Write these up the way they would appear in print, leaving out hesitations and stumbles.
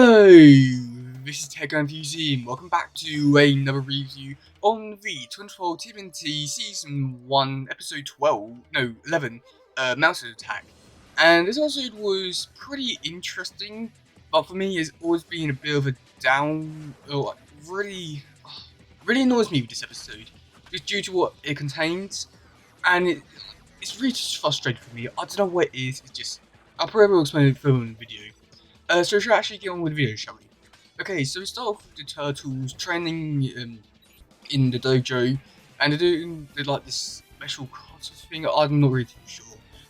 Hello, this is teddygaming. Welcome back to another review on the 2012 tmnt Season 1, Episode 12, no, 11, Mouse Attack. And this episode was pretty interesting, but for me it's always been a bit of a down, or really annoys me with this episode, just due to what it contains, and it's really just frustrating for me. I don't know what it is, it's just, I'll probably explain it further in the video. So we should actually get on with the video, shall we? Okay, so we start off with the turtles training in the dojo, and they're doing like this special concert thing. I'm not really too sure.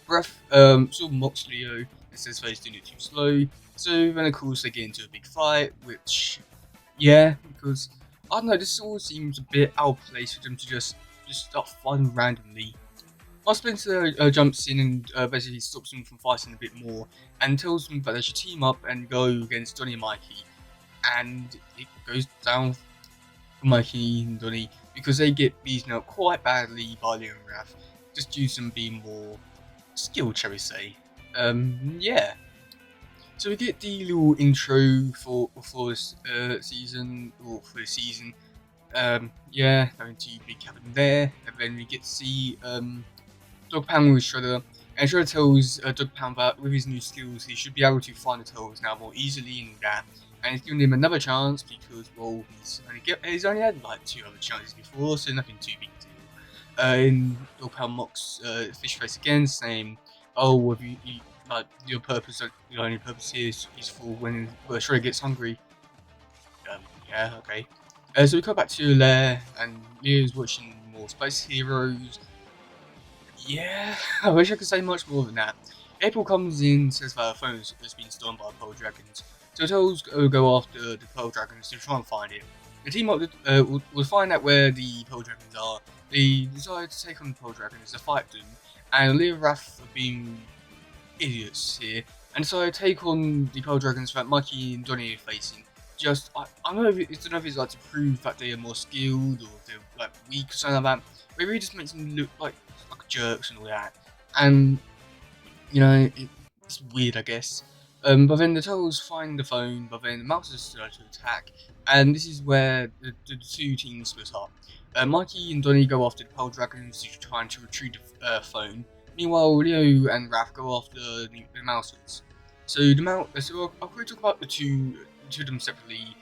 Breath sort of mocks Leo and says that he's doing it too slow. So then of course they get into a big fight, which yeah, because I don't know, this all seems a bit out of place for them to just start fighting randomly. Our Spencer jumps in and basically stops them from fighting a bit more and tells them that they should team up and go against Donnie and Mikey. And it goes down for Mikey and Donnie because they get beaten up quite badly by Leo and Raph, just due to them being more skilled, shall we say. Yeah. So we get the little intro for this season, or for the season. Yeah, going to big cabin there, and then we get to see Dog Pound with Shredder, and Shredder tells Dog Pound that with his new skills he should be able to find the turtles now more easily in that, and he's giving him another chance because, well, he's only had like 2 other chances before, so nothing too big deal. And Dog Pound mocks Fish Face again, saying, "Oh, have you like your only purpose here is for when Shredder gets hungry." Yeah, okay. So we come back to Lair, and Leo's watching more Space Heroes. Yeah, I wish I could say much more than that. April comes in, says that her phone has been stolen by Pearl Dragons, so tells go after the Pearl Dragons to try and find it. The team up will find out where the Pearl Dragons are. They decide to take on the Pearl Dragons to fight them, and Leo and Raph have been idiots here, and so I take on the Pearl Dragons that Mikey and Donnie are facing. Just, I don't know if it's like to prove that they are more skilled or if they're like weak or something like that. But it really just makes them look like jerks and all that. And you know, it's weird, I guess. But then the turtles find the phone, but then the mouses start to attack, and this is where the 2 teams split up. Mikey and Donnie go after the Pearl Dragons to try to retrieve the phone. Meanwhile, Leo and Raph go after the mouses. So I'll probably talk about the two of them separately,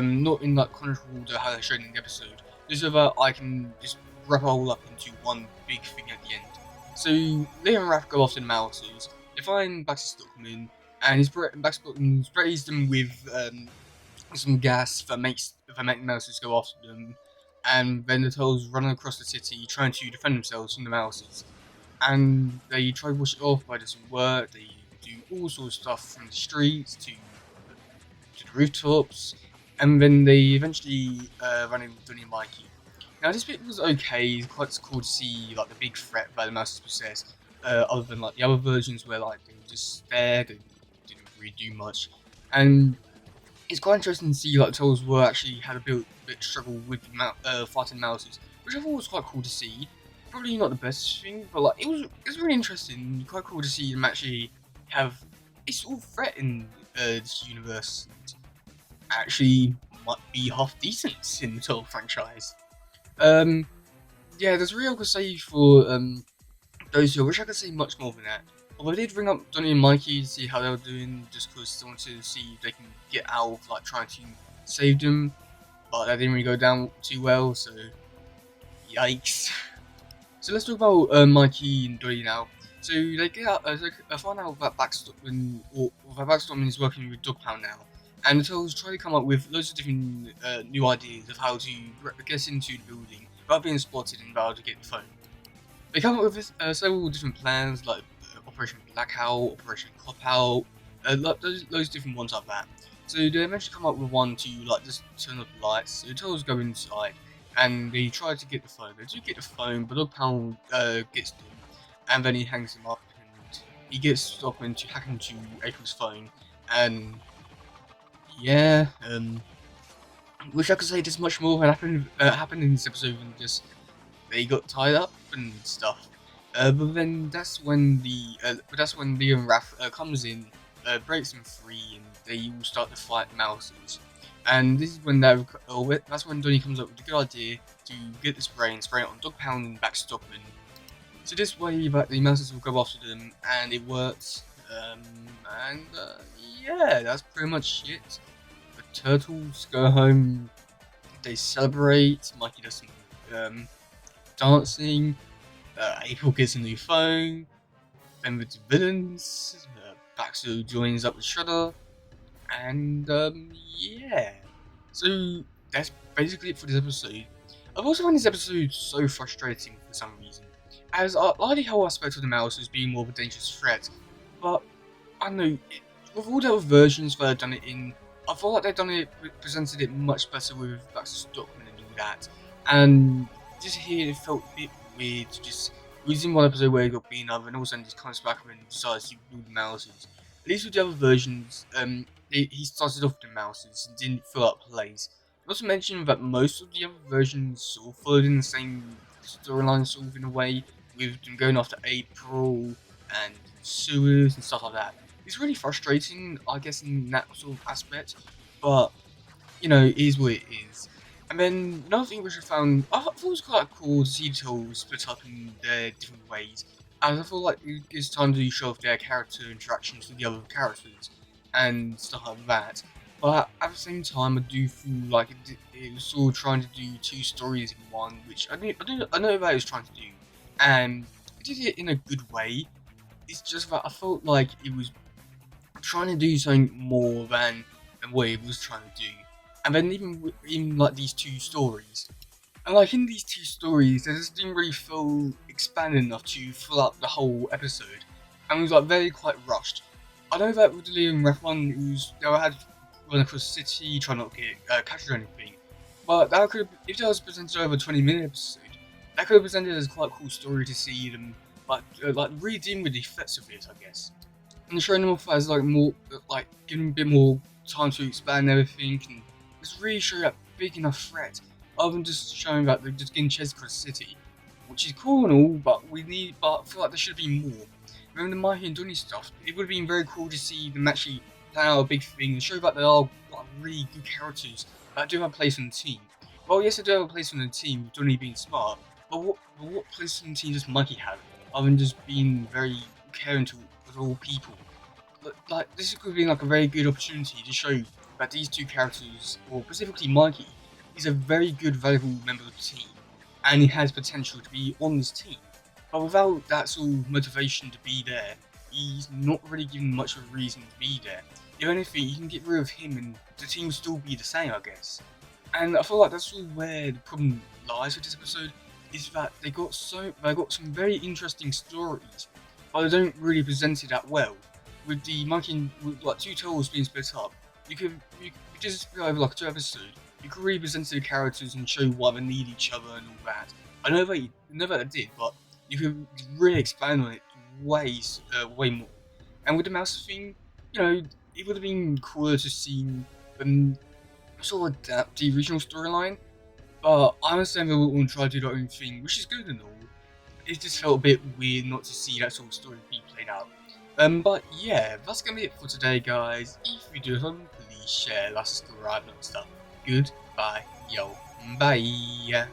not in like chronological order how they're shown in the episode, just so that I can just wrap it all up into one big thing at the end. So Leo and Raph go after the mouses. They find Baxter Stockman, and Baxter Stockman sprays them with some gas that make the mouses go after them, and then the turtles run across the city trying to defend themselves from the mouses. And they try to wash it off, but it doesn't work. They do all sorts of stuff from the streets to the rooftops, and then they eventually run into Donnie and Mikey. Now this bit was okay. It's quite cool to see like the big threat that the mouses possess, other than like the other versions where like they were just there, they didn't really do much, and it's quite interesting to see like the turtles were actually had a bit struggle with fighting mouses, which I thought was quite cool to see. Probably not the best thing, but like it was really interesting, quite cool to see them actually have a sort of threat in this universe. And actually, might be half decent in the Turtle franchise. Yeah, there's really to say for those two. I wish I could say much more than that. Although I did bring up Donnie and Mikey to see how they were doing, just because I wanted to see if they can get out of like trying to save them, but that didn't really go down too well. So, yikes. So let's talk about Mikey and Donnie now. So they get out, they find out that Backstockman is working with Dog Pound now, and the turtles try to come up with loads of different new ideas of how to get into the building without being spotted and how to get the phone. They come up with several different plans like Operation Blackout, Operation Cop Out, like those different ones like that. So they eventually come up with one to like just turn off the lights. So the turtles go inside and they try to get the phone. They do get the phone, but Dog Pound gets them, and then he hangs him up and he gets Stockman to hack into April's phone. And yeah, wish I could say this much more what happened in this episode than just they got tied up and stuff. But then that's when Leo and Raph comes in breaks them free, and they all start to fight the Mousers. And this is when that's when Donnie comes up with the good idea to get the spray and spray it on Dog Pound and Backstockman. So this way, the Mousers will go after them, and it works. And yeah, that's pretty much it. The turtles go home. They celebrate. Mikey does some dancing. April gets a new phone. Then with the villains, Baxter joins up with Shredder, and yeah. So that's basically it for this episode. I've also found this episode so frustrating for some reason, as I like the whole aspect of the mouse as being more of a dangerous threat, but I don't know, with all the other versions that I've done it in, I feel like they've presented it much better with Baxter Stockman and all that, and just here it felt a bit weird to just losing one episode where he got beaten up and all of a sudden just comes back and decides to rule the Mousers. At least with the other versions, he started off with the Mousers and didn't fill up plays. I also mentioned that most of the other versions sort of followed in the same storyline, sort of in a way, with them going after April and sewers and stuff like that. It's really frustrating, I guess, in that sort of aspect, but you know, it is what it is. And then another thing which I found, I thought it was quite cool to see the turtles split up in their different ways, as I feel like it gives time to show off their character interactions with the other characters and stuff like that. But at the same time, I do feel like it was sort of trying to do two stories in one, which I know that it was trying to do, and it did it in a good way. It's just that I felt like it was trying to do something more than what it was trying to do. And then even in like these two stories, and like in these two stories, they just didn't really feel expanded enough to fill up the whole episode, and it was like very quite rushed. I know that with the Liam Ref one, they had run across the city, trying not to get captured or anything, but that could, if that was presented over a 20-minute episode, that could have presented as quite a cool story to see them, like really dealing with the effects of it, I guess, and showing them off as like more, like giving them a bit more time to expand everything and just really show that big enough threat, other than just showing that they're just getting chased across the city, which is cool and all, but I feel like there should be more. Remember the Mikey and Donnie stuff? It would have been very cool to see them actually plan out a big thing and show that they are like, really good characters that do have a place on the team. Well, yes, they do have a place on the team, with Donnie being smart, but what place on the team does Mikey have, other than just being very caring to all people? Like, this could be like a very good opportunity to show that these two characters, or specifically Mikey, is a very good, valuable member of the team, and he has potential to be on this team. But without that sort of motivation to be there, he's not really given much of a reason to be there. If anything, you can get rid of him and the team will still be the same, I guess. And I feel like that's sort of where the problem lies with this episode, is that they got some very interesting stories, but they don't really present it that well. With the monkey, with like two turtles being split up, you could just split over like 2 episodes. You could really present the characters and show why they need each other and all that. I know that they did, but you could really expand on it way more. And with the mouse thing, you know, it would have been cooler to see them sort of adapt the original storyline. But I understand they will want to try to do their own thing, which is good and all. It just felt a bit weird not to see that sort of story be played out. But yeah, that's gonna be it for today, guys. If you do have please share, like, subscribe, and stuff. Goodbye, yo, bye.